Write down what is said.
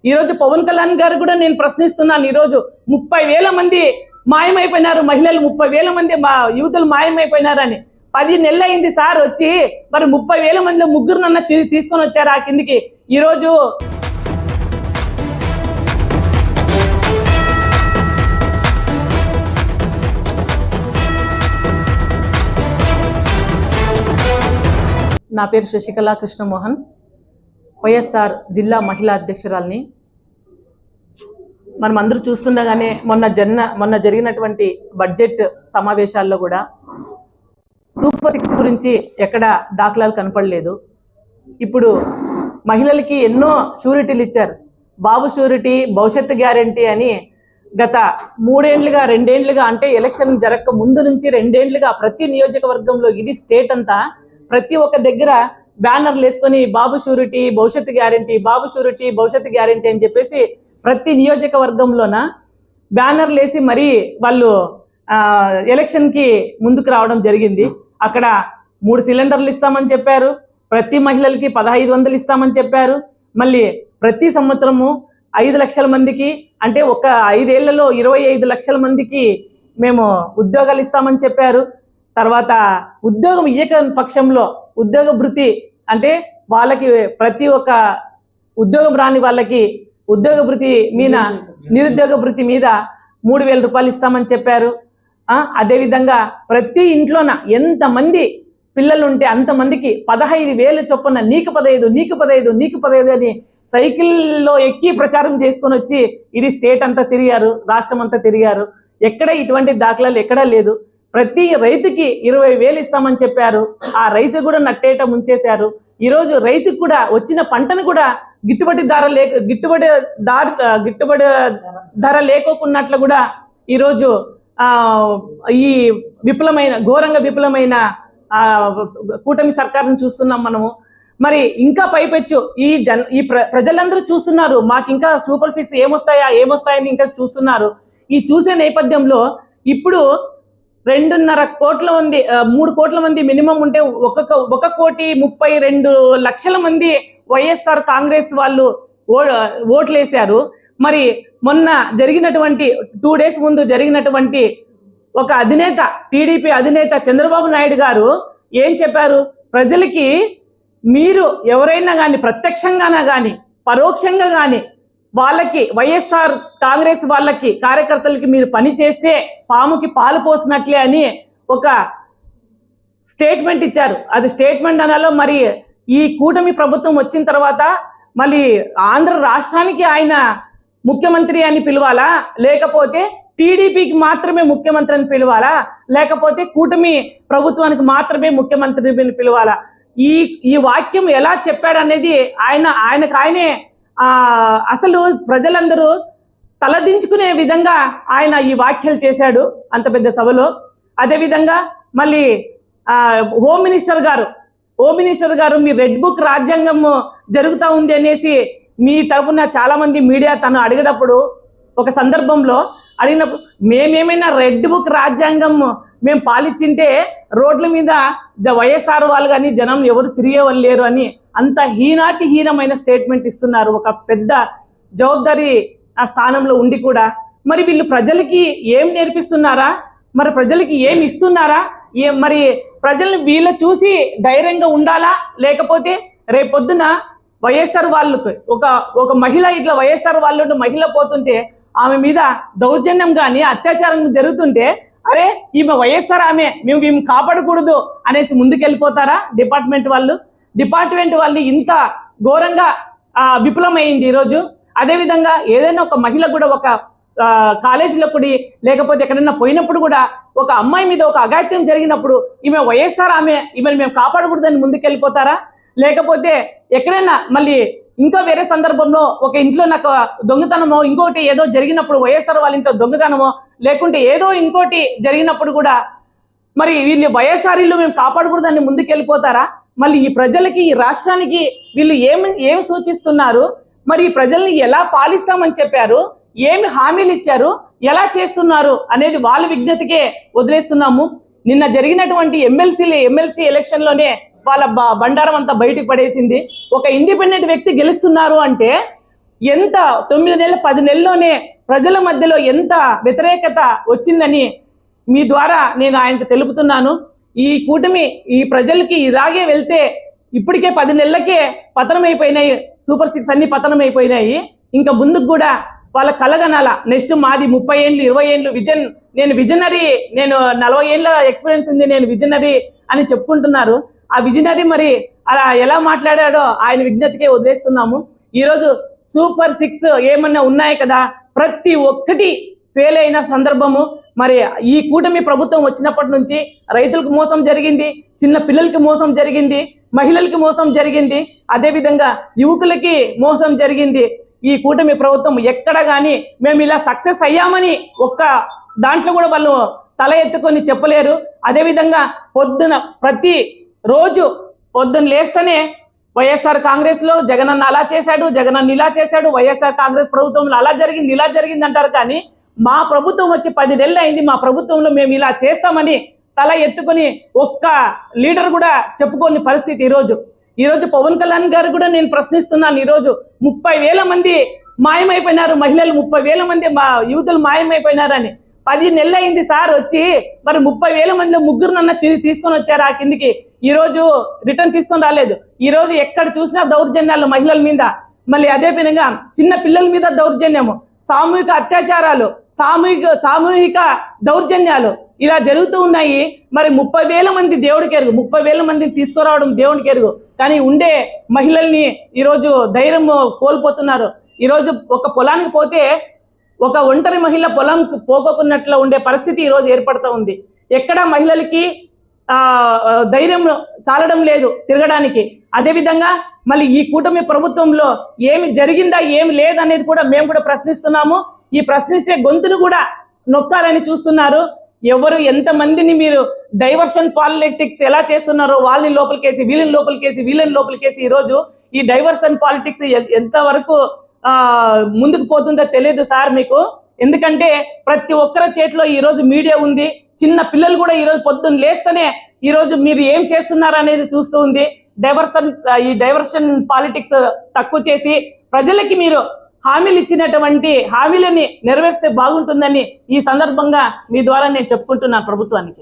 ఈరోజు పవన్ కళ్యాణ్ గారు కూడా నేను ప్రశ్నిస్తున్నాను. ఈరోజు 30,000 మంది మాయమైపోయినారు, మహిళలు 30,000 మంది యూతులు మాయమైపోయినారని. 10 నెలలు అయింది సార్ వచ్చి. మరి 30,000 మంది ముగ్గురునన్నా తీసుకొని వచ్చారు ఆ కిందికి. ఈరోజు నా పేరు శశికళ కృష్ణమోహన్, వైఎస్ఆర్ జిల్లా మహిళా అధ్యక్షురాలిని. మనం అందరూ చూస్తుండగానే మొన్న జరిగినటువంటి బడ్జెట్ సమావేశాల్లో కూడా సూపర్ 6 గురించి ఎక్కడ దాఖలాలు కనపడలేదు. ఇప్పుడు మహిళలకి ఎన్నో షూరిటీలు ఇచ్చారు. బాబు షూరిటీ, భవిష్యత్తు గ్యారంటీ అని గత 2 ఏళ్లుగా అంటే ఎలక్షన్ జరగక ముందు నుంచి 2 ఏళ్లుగా ప్రతి నియోజకవర్గంలో ఇది స్టేట్ అంతా ప్రతి ఒక్క దగ్గర బ్యానర్లు వేసుకొని బాబు షూరిటీ, భవిష్యత్తు గ్యారంటీ, బాబు షూరిటీ, భవిష్యత్తు గ్యారంటీ అని చెప్పేసి ప్రతి నియోజకవర్గంలోన బ్యానర్లు వేసి మరీ వాళ్ళు ఎలక్షన్కి ముందుకు రావడం జరిగింది. అక్కడ 3 సిలిండర్లు ఇస్తామని చెప్పారు, ప్రతి మహిళలకి 1,500 ఇస్తామని చెప్పారు. మళ్ళీ ప్రతి సంవత్సరము 5 లక్షల మందికి, అంటే ఒక 5 ఏళ్లలో 25 లక్షల మందికి మేము ఉద్యోగాలు ఇస్తామని చెప్పారు. తర్వాత ఉద్యోగం ఇయ్యక పక్షంలో ఉద్యోగ భృతి, అంటే వాళ్ళకి ప్రతి ఒక్క ఉద్యోగం రాని వాళ్ళకి ఉద్యోగ భృతి మీద, నిరుద్యోగ భృతి మీద 3,000 రూపాయలు ఇస్తామని చెప్పారు. అదేవిధంగా ప్రతి ఇంట్లోన ఎంతమంది పిల్లలు ఉంటే అంతమందికి 15,000 చొప్పున నీకు 15 అని సైకిల్లో ఎక్కి ప్రచారం చేసుకొని వచ్చి ఇది స్టేట్ అంతా తిరిగారు, రాష్ట్రం అంతా తిరిగారు. ఎక్కడ ఇటువంటి దాఖలాలు ఎక్కడా లేదు. ప్రతి రైతుకి 20,000 ఇస్తామని చెప్పారు. ఆ రైతు కూడా నట్టేట ముంచేశారు. ఈరోజు రైతుకు కూడా వచ్చిన పంటను కూడా గిట్టుబడి ధర లేకోకున్నట్లు కూడా ఈరోజు ఈ ఘోరంగా విఫలమైన కూటమి సర్కారును చూస్తున్నాం మనము. మరి ఇంకా పైపెచ్చు ఈ ప్రజలందరూ చూస్తున్నారు, మాకు ఇంకా సూపర్ 6 ఏమొస్తాయని ఇంకా చూస్తున్నారు. ఈ చూసే నేపథ్యంలో ఇప్పుడు 2.5 కోట్ల మంది, 3 కోట్ల మంది మినిమం ఉంటే 1,32,00,000 మంది వైఎస్ఆర్ కాంగ్రెస్ వాళ్ళు ఓట్లేశారు. మరి మొన్న జరిగినటువంటి 2 డేస్ ముందు జరిగినటువంటి ఒక అధినేత, టీడీపీ అధినేత చంద్రబాబు నాయుడు గారు ఏం చెప్పారు? ప్రజలకి మీరు ఎవరైనా కానీ ప్రత్యక్షంగానా కానీ పరోక్షంగా కానీ వాళ్ళకి, వైఎస్ఆర్ కాంగ్రెస్ వాళ్ళకి కార్యకర్తలకి మీరు పని చేస్తే పాముకి పాలు పోసినట్లే అని ఒక స్టేట్మెంట్ ఇచ్చారు. అది స్టేట్మెంట్ అనాలో మరి ఈ కూటమి ప్రభుత్వం వచ్చిన తర్వాత మళ్ళీ ఆంధ్ర రాష్ట్రానికి ఆయన ముఖ్యమంత్రి అని పిలవాలా, లేకపోతే టీడీపీకి మాత్రమే ముఖ్యమంత్రి అని పిలవాలా, లేకపోతే కూటమి ప్రభుత్వానికి మాత్రమే ముఖ్యమంత్రి అని పిలవాలా? ఈ వాక్యం ఎలా చెప్పాడనేది ఆయనే అసలు ప్రజలందరూ తలదించుకునే విధంగా ఆయన ఈ వ్యాఖ్యలు చేశాడు అంత పెద్ద సభలో. అదేవిధంగా మళ్ళీ హోమ్ మినిస్టర్ గారు మీ రెడ్ బుక్ రాజ్యాంగం జరుగుతూ ఉంది అనేసి మీ తరపున చాలా మంది మీడియా తను అడిగినప్పుడు, ఒక సందర్భంలో అడిగినప్పుడు, మేమేమైనా రెడ్ బుక్ రాజ్యాంగం మేము పాలించింటే రోడ్ల మీద వైఎస్ఆర్ వాళ్ళు కానీ జనం ఎవరు తిరిగేవాళ్ళు లేరు అని అంత హీనమైన స్టేట్మెంట్ ఇస్తున్నారు. ఒక పెద్ద జవాబుదారీ ఆ స్థానంలో ఉండి కూడా మరి వీళ్ళు ప్రజలకి ఏం నేర్పిస్తున్నారా, మరి ప్రజలకి ఏం ఇస్తున్నారా? మరి ప్రజల్ని వీళ్ళ చూసి ధైర్యంగా ఉండాలా, లేకపోతే రేపొద్దున వైఎస్ఆర్ వాళ్ళకు ఒక మహిళ ఇట్లా వైఎస్ఆర్ వాళ్ళు మహిళ పోతుంటే ఆమె మీద దౌర్జన్యం కానీ అత్యాచారం జరుగుతుంటే, అరే ఈమె వైఎస్ఆర్, మేము కాపాడకూడదు అనేసి ముందుకెళ్ళిపోతారా డిపార్ట్మెంట్ వాళ్ళు? ఇంత ఘోరంగా విఫలమైంది ఈరోజు. అదేవిధంగా ఏదైనా ఒక మహిళ కూడా ఒక కాలేజీలో కూడా లేకపోతే ఎక్కడైనా పోయినప్పుడు కూడా ఒక అమ్మాయి మీద ఒక అఘాయిత్యం జరిగినప్పుడు ఈమె వైఎస్ఆర్, ఈమెను మేము కాపాడకూడదని ముందుకెళ్ళిపోతారా? లేకపోతే ఎక్కడైనా మళ్ళీ ఇంకా వేరే సందర్భంలో ఒక ఇంట్లో నాకు దొంగతనమో ఇంకోటి ఏదో జరిగినప్పుడు వైఎస్ఆర్ వాళ్ళ ఇంట్లో దొంగతనమో లేకుంటే ఏదో ఇంకోటి జరిగినప్పుడు కూడా మరి వీళ్ళు వైఎస్ఆర్ ఇల్లు మేము కాపాడకూడదని ముందుకెళ్ళిపోతారా? మళ్ళీ ఈ ప్రజలకి, ఈ రాష్ట్రానికి వీళ్ళు ఏం సూచిస్తున్నారు? మరి ఈ ప్రజల్ని ఎలా పాలిస్తామని చెప్పారు, ఏమి హామీలు ఇచ్చారు, ఎలా చేస్తున్నారు అనేది వాళ్ళ విజ్ఞతకే వదిలేస్తున్నాము. నిన్న జరిగినటువంటి ఎమ్మెల్సీ ఎలక్షన్లోనే వాళ్ళ బండారం అంతా బయటకు పడేసింది. ఒక ఇండిపెండెంట్ వ్యక్తి గెలుస్తున్నారు అంటే ఎంత 9 నెలలు 10 నెలల్లోనే ప్రజల మధ్యలో ఎంత వ్యతిరేకత వచ్చిందని మీ ద్వారా నేను ఆయనకు తెలుపుతున్నాను. ఈ కూటమి ఈ ప్రజలకి ఇలాగే వెళ్తే ఇప్పటికే 10 నెలలకే పతనమైపోయినాయి, సూపర్ 6 అన్ని పతనమైపోయినాయి. ఇంకా ముందుకు కూడా వాళ్ళ కలగనాల నెక్స్ట్ మాది 30 ఏళ్ళు 20 ఏళ్ళు నేను విజనరీ, నేను 40 ఏళ్ళ ఎక్స్పీరియన్స్ ఉంది, నేను విజనరీ అని చెప్పుకుంటున్నారు. ఆ విజనరీ మరి అలా ఎలా మాట్లాడాడో ఆయన విజ్ఞతకే వదిలేస్తున్నాము. ఈరోజు సూపర్ 6 ఏమన్నా ఉన్నాయి కదా, ప్రతి ఒక్కటి ఫెయిల్ అయిన సందర్భము. మరి ఈ కూటమి ప్రభుత్వం వచ్చినప్పటి నుంచి రైతులకు మోసం జరిగింది, చిన్న పిల్లలకి మోసం జరిగింది, మహిళలకి మోసం జరిగింది, అదేవిధంగా యువకులకి మోసం జరిగింది. ఈ కూటమి ప్రభుత్వం ఎక్కడ కానీ మేము ఇలా సక్సెస్ అయ్యామని ఒక్క దాంట్లో కూడా వాళ్ళు తల ఎత్తుకొని చెప్పలేరు. అదేవిధంగా ప్రతి రోజు పొద్దున్న లేస్తేనే వైఎస్ఆర్ కాంగ్రెస్లో జగనన్న అలా చేశాడు, జగనన్న ఇలా చేశాడు, వైఎస్ఆర్ కాంగ్రెస్ ప్రభుత్వంలో అలా జరిగింది ఇలా జరిగింది అంటారు. కానీ మా ప్రభుత్వం వచ్చి 10 నెలలు అయింది, మా ప్రభుత్వంలో మేము ఇలా చేస్తామని తల ఎత్తుకొని ఒక్క లీడర్ కూడా చెప్పుకోని పరిస్థితి ఈరోజు పవన్ కళ్యాణ్ గారు కూడా నేను ప్రశ్నిస్తున్నాను. ఈరోజు 30,000 మంది మాయమైపోయినారు, మహిళలు 30,000 మంది యూతులు మాయమైపోయినారని. 10 నెలలు అయింది సార్ వచ్చి, మరి 30,000 మందిలో ముగ్గురునన్న తీసుకొని వచ్చారు ఆ కిందికి. ఈరోజు రిటర్న్ తీసుకొని రాలేదు. ఈరోజు ఎక్కడ చూసినా దౌర్జన్యాలు మహిళల మీద, మళ్ళీ అదే విధంగా చిన్న పిల్లల మీద దౌర్జన్యము, సామూహిక అత్యాచారాలు, సామూహిక దౌర్జన్యాలు ఇలా జరుగుతూ ఉన్నాయి. మరి 30,000 మంది దేవుడికి ఎరుగు, 30,000 మందిని తీసుకురావడం దేవుడికి ఎరుగు. కానీ ఉండే మహిళల్ని ఈరోజు ధైర్యం కోల్పోతున్నారు. ఈరోజు ఒక పొలానికి పోతే ఒక ఒంటరి మహిళ పొలం పోగొకున్నట్లు ఉండే పరిస్థితి ఈరోజు ఏర్పడుతూ ఉంది. ఎక్కడ మహిళలకి ధైర్యం చాలడం లేదు తిరగడానికి. అదేవిధంగా మళ్ళీ ఈ కూటమి ప్రభుత్వంలో ఏమి జరిగిందా ఏమి లేదనేది కూడా మేము కూడా ప్రశ్నిస్తున్నాము. ఈ ప్రశ్నించే గొంతును కూడా నొక్కాలని చూస్తున్నారు. ఎవరు ఎంతమందిని మీరు డైవర్షన్ పాలిటిక్స్ ఎలా చేస్తున్నారో వాళ్ళని లోపలికేసి వీళ్ళని లోపలికేసి ఈరోజు ఈ డైవర్షన్ పాలిటిక్స్ ఎంతవరకు ముందుకు పోతుందో తెలియదు సార్ మీకు. ఎందుకంటే ప్రతి ఒక్కరి చేతిలో ఈరోజు మీడియా ఉంది. చిన్న పిల్లలు కూడా ఈరోజు పొద్దున్న లేస్తేనే ఈరోజు మీరు ఏం చేస్తున్నారు అనేది చూస్తూ ఉంది. ఈ డైవర్షన్ పాలిటిక్స్ తక్కువ చేసి ప్రజలకి మీరు హామీలు ఇచ్చినటువంటి హామీలని నెరవేర్స్తే బాగుంటుందని ఈ సందర్భంగా మీ ద్వారా నేను చెప్పుకుంటున్నాను ప్రభుత్వానికి.